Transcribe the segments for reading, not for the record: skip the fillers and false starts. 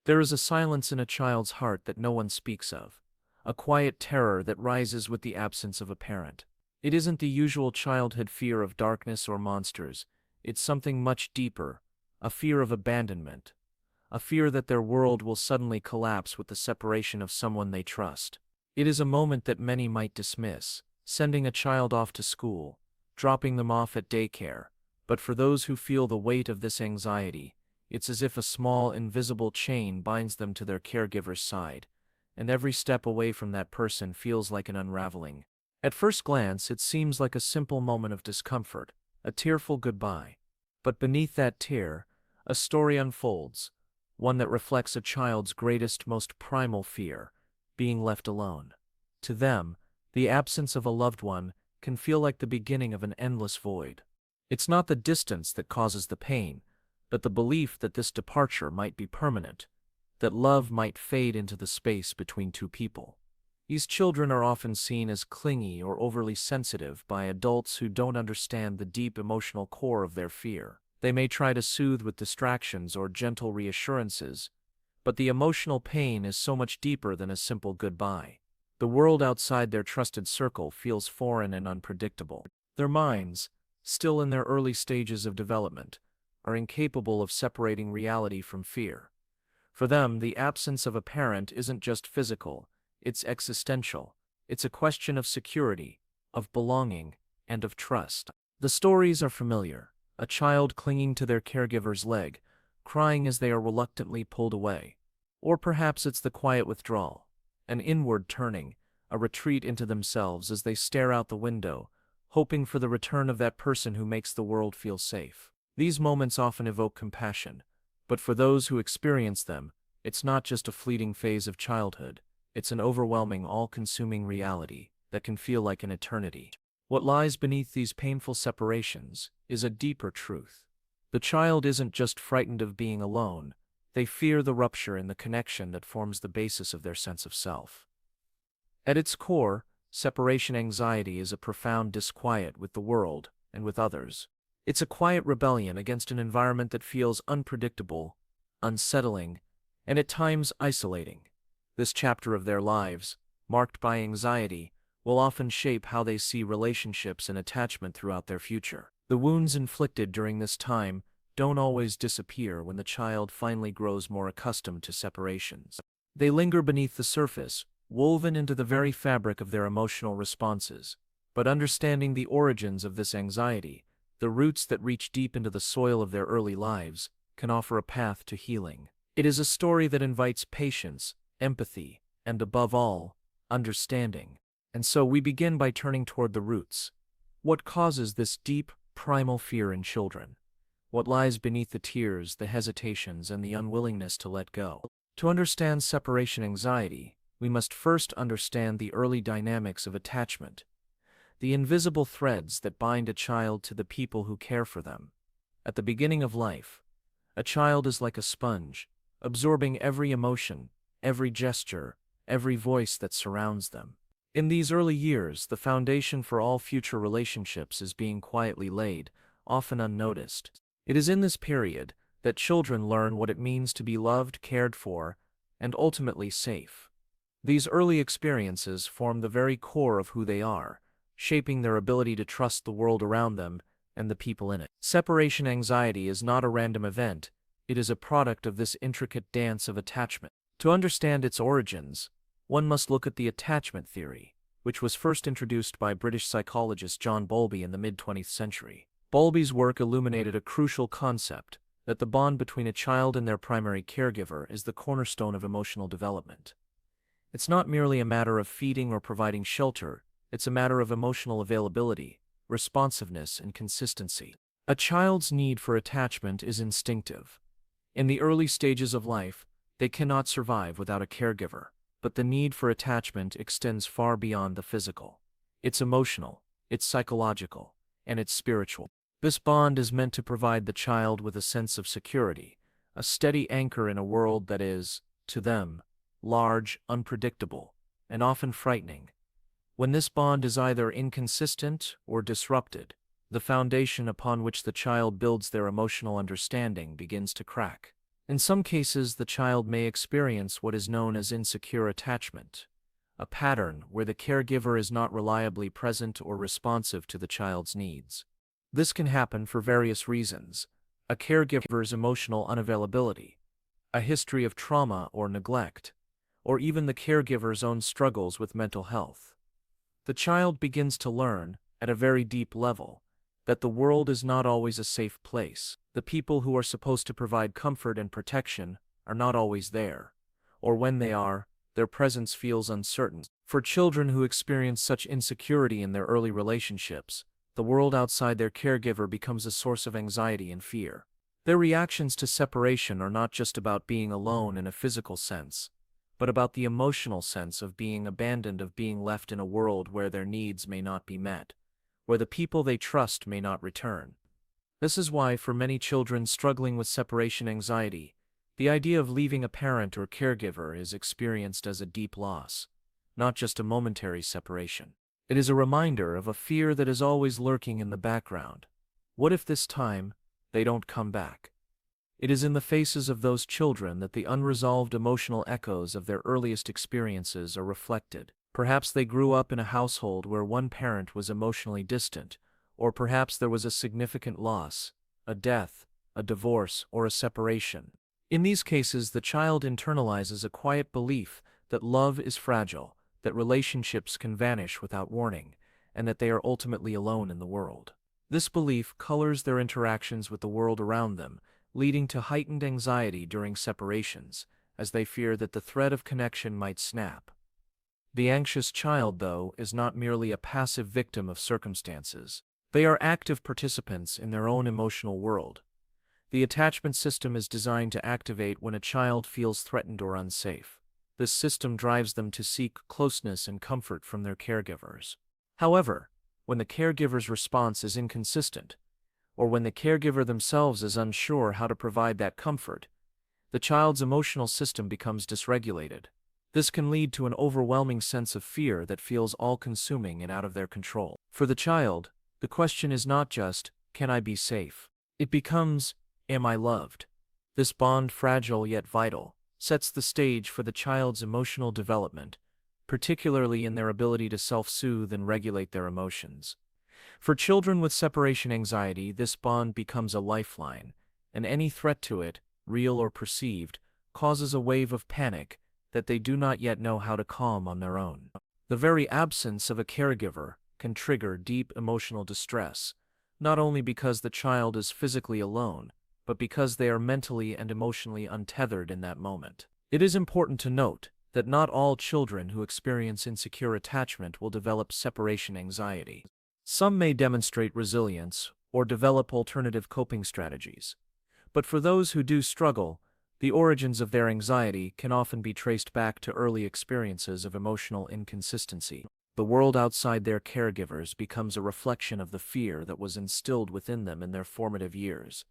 There is a silence in a child's heart that no one speaks of, a quiet terror that rises with the absence of a parent. It isn't the usual childhood fear of darkness or monsters, it's something much deeper, a fear of abandonment, a fear that their world will suddenly collapse with the separation of someone they trust. It is a moment that many might dismiss, sending a child off to school, dropping them off at daycare, but for those who feel the weight of this anxiety, it's as if a small, invisible chain binds them to their caregiver's side, and every step away from that person feels like an unraveling. At first glance, it seems like a simple moment of discomfort, a tearful goodbye. But beneath that tear, a story unfolds, one that reflects a child's greatest, most primal fear, being left alone. To them, the absence of a loved one can feel like the beginning of an endless void. It's not the distance that causes the pain, but the belief that this departure might be permanent, that love might fade into the space between two people. These children are often seen as clingy or overly sensitive by adults who don't understand the deep emotional core of their fear. They may try to soothe with distractions or gentle reassurances, but the emotional pain is so much deeper than a simple goodbye. The world outside their trusted circle feels foreign and unpredictable. Their minds, still in their early stages of development, are incapable of separating reality from fear. For them, the absence of a parent isn't just physical, it's existential. It's a question of security, of belonging, and of trust. The stories are familiar. A child clinging to their caregiver's leg, crying as they are reluctantly pulled away. Or perhaps it's the quiet withdrawal, an inward turning, a retreat into themselves as they stare out the window, hoping for the return of that person who makes the world feel safe. These moments often evoke compassion, but for those who experience them, it's not just a fleeting phase of childhood, it's an overwhelming, all-consuming reality that can feel like an eternity. What lies beneath these painful separations is a deeper truth. The child isn't just frightened of being alone, they fear the rupture in the connection that forms the basis of their sense of self. At its core, separation anxiety is a profound disquiet with the world and with others. It's a quiet rebellion against an environment that feels unpredictable, unsettling, and at times isolating. This chapter of their lives, marked by anxiety, will often shape how they see relationships and attachment throughout their future. The wounds inflicted during this time don't always disappear when the child finally grows more accustomed to separations. They linger beneath the surface, woven into the very fabric of their emotional responses. But understanding the origins of this anxiety, the roots that reach deep into the soil of their early lives, can offer a path to healing. It is a story that invites patience, empathy, and above all, understanding. And so we begin by turning toward the roots. What causes this deep, primal fear in children? What lies beneath the tears, the hesitations, and the unwillingness to let go? To understand separation anxiety, we must first understand the early dynamics of attachment, the invisible threads that bind a child to the people who care for them. At the beginning of life, a child is like a sponge, absorbing every emotion, every gesture, every voice that surrounds them. In these early years, the foundation for all future relationships is being quietly laid, often unnoticed. It is in this period that children learn what it means to be loved, cared for, and ultimately safe. These early experiences form the very core of who they are, shaping their ability to trust the world around them and the people in it. Separation anxiety is not a random event, it is a product of this intricate dance of attachment. To understand its origins, one must look at the attachment theory, which was first introduced by British psychologist John Bowlby in the mid-20th century. Bowlby's work illuminated a crucial concept, that the bond between a child and their primary caregiver is the cornerstone of emotional development. It's not merely a matter of feeding or providing shelter, it's a matter of emotional availability, responsiveness, and consistency. A child's need for attachment is instinctive. In the early stages of life, they cannot survive without a caregiver. But the need for attachment extends far beyond the physical. It's emotional, it's psychological, and it's spiritual. This bond is meant to provide the child with a sense of security, a steady anchor in a world that is, to them, large, unpredictable, and often frightening. When this bond is either inconsistent or disrupted, the foundation upon which the child builds their emotional understanding begins to crack. In some cases, the child may experience what is known as insecure attachment, a pattern where the caregiver is not reliably present or responsive to the child's needs. This can happen for various reasons: a caregiver's emotional unavailability, a history of trauma or neglect, or even the caregiver's own struggles with mental health. The child begins to learn, at a very deep level, that the world is not always a safe place. The people who are supposed to provide comfort and protection are not always there, or when they are, their presence feels uncertain. For children who experience such insecurity in their early relationships, the world outside their caregiver becomes a source of anxiety and fear. Their reactions to separation are not just about being alone in a physical sense, but about the emotional sense of being abandoned, of being left in a world where their needs may not be met, where the people they trust may not return. This is why, for many children struggling with separation anxiety, the idea of leaving a parent or caregiver is experienced as a deep loss, not just a momentary separation. It is a reminder of a fear that is always lurking in the background. What if this time they don't come back? It is in the faces of those children that the unresolved emotional echoes of their earliest experiences are reflected. Perhaps they grew up in a household where one parent was emotionally distant, or perhaps there was a significant loss, a death, a divorce, or a separation. In these cases, the child internalizes a quiet belief that love is fragile, that relationships can vanish without warning, and that they are ultimately alone in the world. This belief colors their interactions with the world around them, leading to heightened anxiety during separations, as they fear that the thread of connection might snap. The anxious child, though, is not merely a passive victim of circumstances. They are active participants in their own emotional world. The attachment system is designed to activate when a child feels threatened or unsafe. This system drives them to seek closeness and comfort from their caregivers. However, when the caregiver's response is inconsistent, or when the caregiver themselves is unsure how to provide that comfort, the child's emotional system becomes dysregulated. This can lead to an overwhelming sense of fear that feels all-consuming and out of their control. For the child, the question is not just, "Can I be safe?" It becomes, "Am I loved?" This bond, fragile yet vital, sets the stage for the child's emotional development, particularly in their ability to self-soothe and regulate their emotions. For children with separation anxiety, this bond becomes a lifeline, and any threat to it, real or perceived, causes a wave of panic that they do not yet know how to calm on their own. The very absence of a caregiver can trigger deep emotional distress, not only because the child is physically alone, but because they are mentally and emotionally untethered in that moment. It is important to note that not all children who experience insecure attachment will develop separation anxiety. Some may demonstrate resilience or develop alternative coping strategies. But for those who do struggle, the origins of their anxiety can often be traced back to early experiences of emotional inconsistency. The world outside their caregivers becomes a reflection of the fear that was instilled within them in their formative years.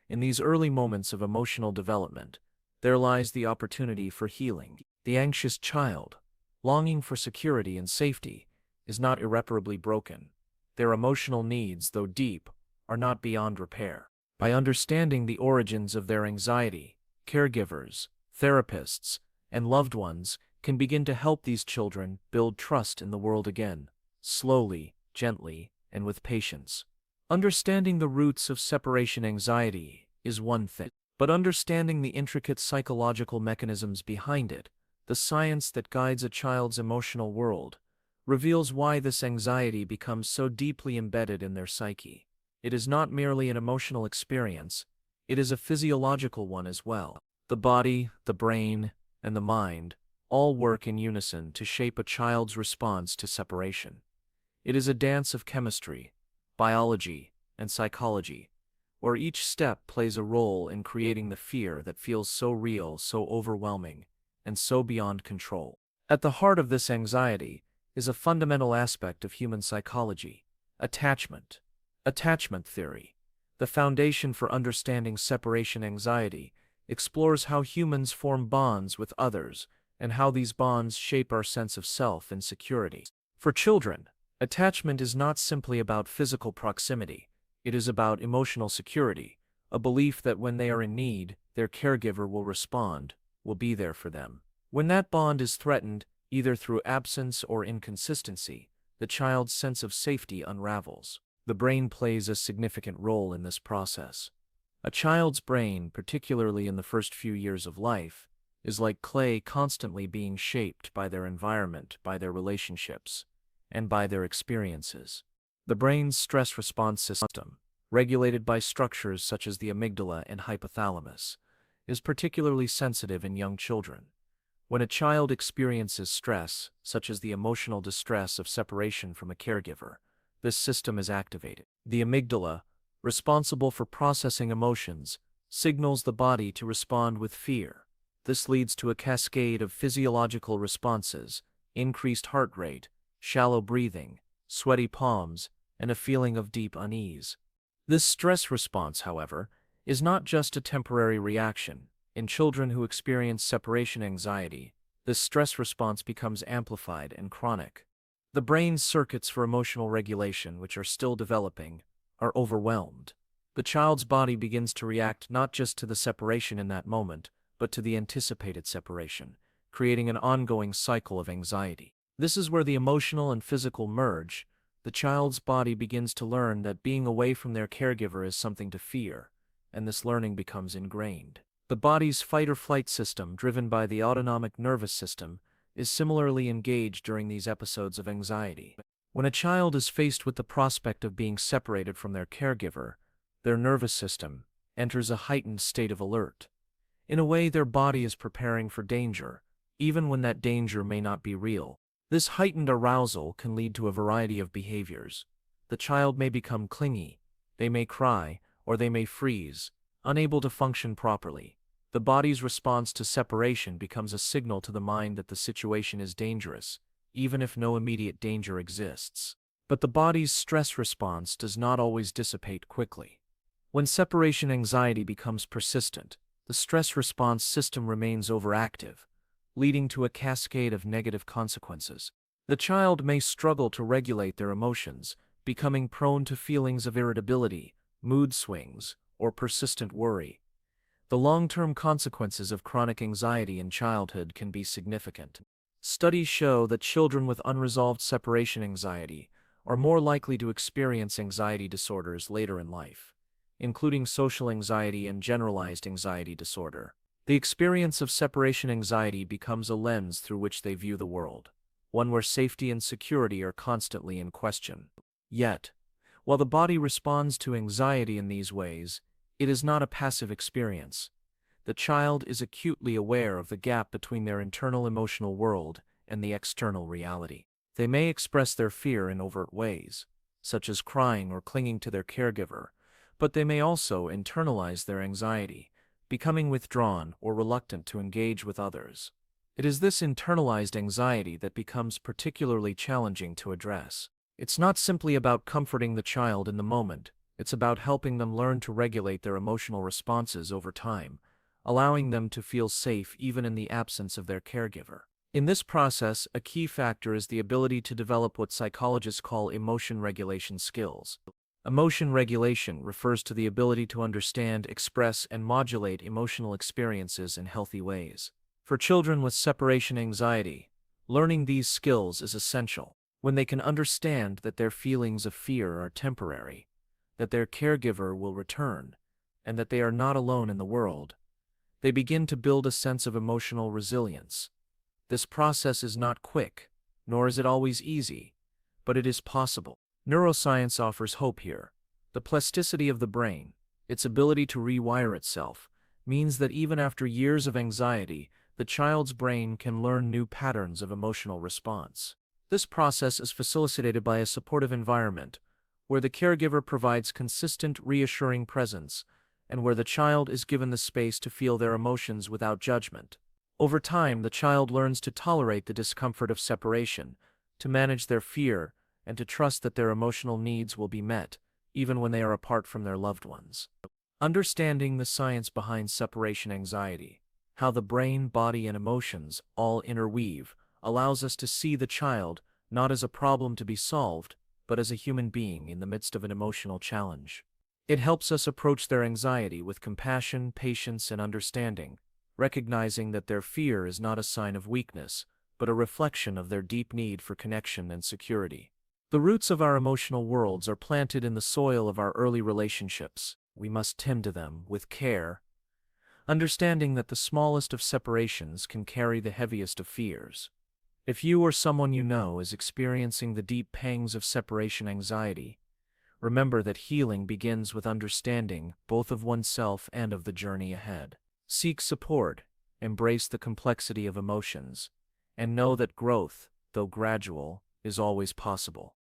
In these early moments of emotional development, there lies the opportunity for healing. The anxious child, longing for security and safety, is not irreparably broken. Their emotional needs, though deep, are not beyond repair. By understanding the origins of their anxiety, caregivers, therapists, and loved ones can begin to help these children build trust in the world again, slowly, gently, and with patience. Understanding the roots of separation anxiety is one thing, but understanding the intricate psychological mechanisms behind it, the science that guides a child's emotional world, reveals why this anxiety becomes so deeply embedded in their psyche. It is not merely an emotional experience, it is a physiological one as well. The body, the brain, and the mind all work in unison to shape a child's response to separation. It is a dance of chemistry, biology, and psychology, where each step plays a role in creating the fear that feels so real, so overwhelming, and so beyond control. At the heart of this anxiety is a fundamental aspect of human psychology: attachment. Attachment theory, the foundation for understanding separation anxiety, explores how humans form bonds with others and how these bonds shape our sense of self and security. For children, attachment is not simply about physical proximity, it is about emotional security, a belief that when they are in need, their caregiver will respond, will be there for them. When that bond is threatened, either through absence or inconsistency, the child's sense of safety unravels. The brain plays a significant role in this process. A child's brain, particularly in the first few years of life, is like clay constantly being shaped by their environment, by their relationships, and by their experiences. The brain's stress response system, regulated by structures such as the amygdala and hypothalamus, is particularly sensitive in young children. When a child experiences stress, such as the emotional distress of separation from a caregiver, this system is activated. The amygdala, responsible for processing emotions, signals the body to respond with fear. This leads to a cascade of physiological responses: increased heart rate, shallow breathing, sweaty palms, and a feeling of deep unease. This stress response, however, is not just a temporary reaction. In children who experience separation anxiety, this stress response becomes amplified and chronic. The brain's circuits for emotional regulation, which are still developing, are overwhelmed. The child's body begins to react not just to the separation in that moment, but to the anticipated separation, creating an ongoing cycle of anxiety. This is where the emotional and physical merge. The child's body begins to learn that being away from their caregiver is something to fear, and this learning becomes ingrained. The body's fight-or-flight system, driven by the autonomic nervous system, is similarly engaged during these episodes of anxiety. When a child is faced with the prospect of being separated from their caregiver, their nervous system enters a heightened state of alert. In a way, their body is preparing for danger, even when that danger may not be real. This heightened arousal can lead to a variety of behaviors. The child may become clingy, they may cry, or they may freeze, unable to function properly. The body's response to separation becomes a signal to the mind that the situation is dangerous, even if no immediate danger exists. But the body's stress response does not always dissipate quickly. When separation anxiety becomes persistent, the stress response system remains overactive, leading to a cascade of negative consequences. The child may struggle to regulate their emotions, becoming prone to feelings of irritability, mood swings, or persistent worry. The long-term consequences of chronic anxiety in childhood can be significant. Studies show that children with unresolved separation anxiety are more likely to experience anxiety disorders later in life, including social anxiety and generalized anxiety disorder. The experience of separation anxiety becomes a lens through which they view the world, one where safety and security are constantly in question. Yet, while the body responds to anxiety in these ways, it is not a passive experience. The child is acutely aware of the gap between their internal emotional world and the external reality. They may express their fear in overt ways, such as crying or clinging to their caregiver, but they may also internalize their anxiety, becoming withdrawn or reluctant to engage with others. It is this internalized anxiety that becomes particularly challenging to address. It's not simply about comforting the child in the moment, it's about helping them learn to regulate their emotional responses over time, allowing them to feel safe even in the absence of their caregiver. In this process, a key factor is the ability to develop what psychologists call emotion regulation skills. Emotion regulation refers to the ability to understand, express, and modulate emotional experiences in healthy ways. For children with separation anxiety, learning these skills is essential. When they can understand that their feelings of fear are temporary, that their caregiver will return, and that they are not alone in the world, they begin to build a sense of emotional resilience. This process is not quick, nor is it always easy, but it is possible. Neuroscience offers hope here. The plasticity of the brain, its ability to rewire itself, means that even after years of anxiety, the child's brain can learn new patterns of emotional response. This process is facilitated by a supportive environment, where the caregiver provides consistent, reassuring presence, and where the child is given the space to feel their emotions without judgment. Over time, the child learns to tolerate the discomfort of separation, to manage their fear, and to trust that their emotional needs will be met, even when they are apart from their loved ones. Understanding the science behind separation anxiety, how the brain, body, and emotions all interweave, allows us to see the child not as a problem to be solved, but as a human being in the midst of an emotional challenge. It helps us approach their anxiety with compassion, patience, and understanding, recognizing that their fear is not a sign of weakness, but a reflection of their deep need for connection and security. The roots of our emotional worlds are planted in the soil of our early relationships. We must tend to them with care, understanding that the smallest of separations can carry the heaviest of fears. If you or someone you know is experiencing the deep pangs of separation anxiety, remember that healing begins with understanding both of oneself and of the journey ahead. Seek support, embrace the complexity of emotions, and know that growth, though gradual, is always possible.